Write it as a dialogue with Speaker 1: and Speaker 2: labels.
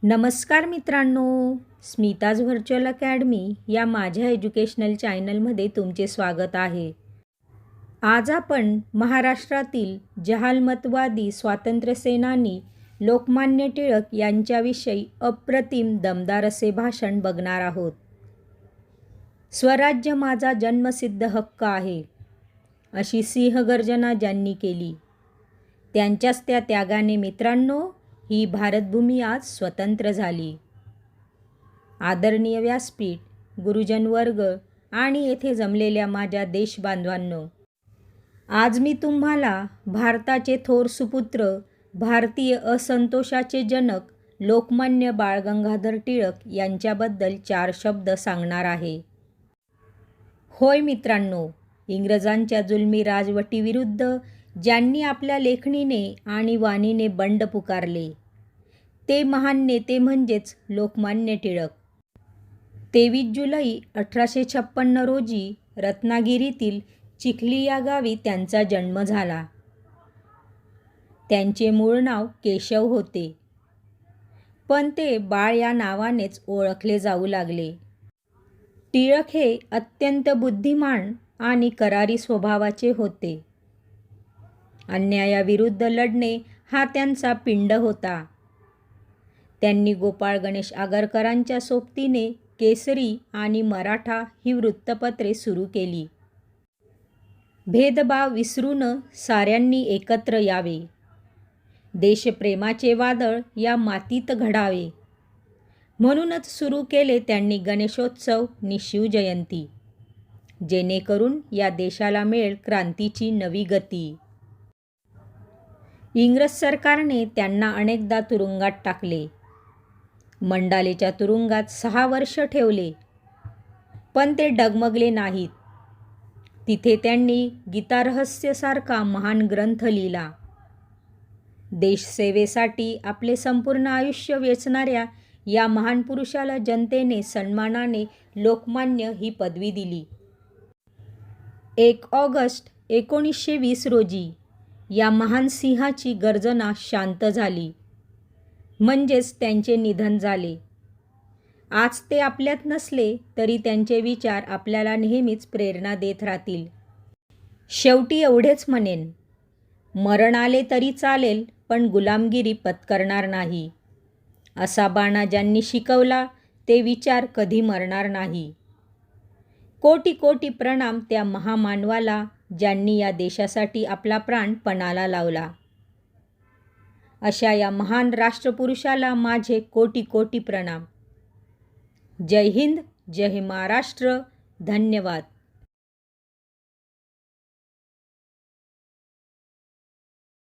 Speaker 1: नमस्कार मित्रांनो, Smita's virtual academy या माझ्या एज्युकेशनल चॅनलमध्ये तुमचे स्वागत आहे. आज आपण महाराष्ट्रातील जहालमतवादी स्वातंत्र्यसेनानी लोकमान्य टिळक यांच्याविषयी अप्रतिम दमदार असे भाषण बघणार आहोत. स्वराज्य माझा जन्मसिद्ध हक्क आहे, अशी सिंहगर्जना ज्यांनी केली, त्यांच्याच त्या त्यागाने मित्रांनो ही भारतभूमी आज स्वतंत्र झाली. आदरणीय व्यासपीठ, गुरुजन वर्ग आणि येथे जमलेल्या माझ्या देशबांधवांनो, आज मी तुम्हाला भारताचे थोर सुपुत्र, भारतीय असंतोषाचे जनक लोकमान्य बाळ गंगाधर टिळक यांच्याबद्दल 4 शब्द सांगणार आहे. होय मित्रांनो, इंग्रजांच्या जुलमी राजवटीविरुद्ध ज्यांनी आपल्या लेखणीने आणि वाणीने बंड पुकारले, ते महान नेते म्हणजेच लोकमान्य टिळक. 23 जुलै 1856 रोजी रत्नागिरीतील चिखली या गावी त्यांचा जन्म झाला. त्यांचे मूळ नाव केशव होते, पण ते बाळ या नावानेच ओळखले जाऊ लागले. टिळक हे अत्यंत बुद्धिमान आणि करारी स्वभावाचे होते. अन्यायाविरुद्ध लढणे हा त्यांचा पिंड होता. त्यांनी गोपाळ गणेश आगरकरांच्या सोबतीने केसरी आणि मराठा ही वृत्तपत्रे सुरू केली. भेदभाव विसरून साऱ्यांनी एकत्र यावे, देशप्रेमाचे वादळ या मातीत घडावे, म्हणूनच सुरू केले त्यांनी गणेशोत्सव नि शिवजयंती, जेणेकरून या देशाला मिळेल क्रांतीची नवी गती. इंग्रज सरकारने त्यांना अनेकदा तुरुंगात टाकले. मंडालेच्या तुरुंगात 6 वर्ष ठेवले, पण ते डगमगले नाहीत. तिथे त्यांनी गीतारहस्यसारखा महान ग्रंथ लिहिला. देशसेवेसाठी आपले संपूर्ण आयुष्य वेचणाऱ्या या महान पुरुषाला जनतेने सन्मानाने लोकमान्य ही पदवी दिली. 1 ऑगस्ट 1920 रोजी या महान सिंहाची गर्जना शांत झाली, म्हणजेच त्यांचे निधन झाले. आज ते आपल्यात नसले तरी त्यांचे विचार आपल्याला नेहमीच प्रेरणा देत राहतील. शेवटी एवढेच म्हणेन, मरण आले तरी चालेल, पण गुलामगिरी पत्करणार नाही. असा बाणा ज्यांनी शिकवला ते विचार कधी मरणार नाही. कोटी कोटी प्रणाम त्या महामानवाला ज्यांनी या देशासाठी आपला प्राण पणाला लावला. अशा या महान राष्ट्रपुरुषाला माझे कोटी कोटी प्रणाम. जय हिंद, जय महाराष्ट्र. धन्यवाद.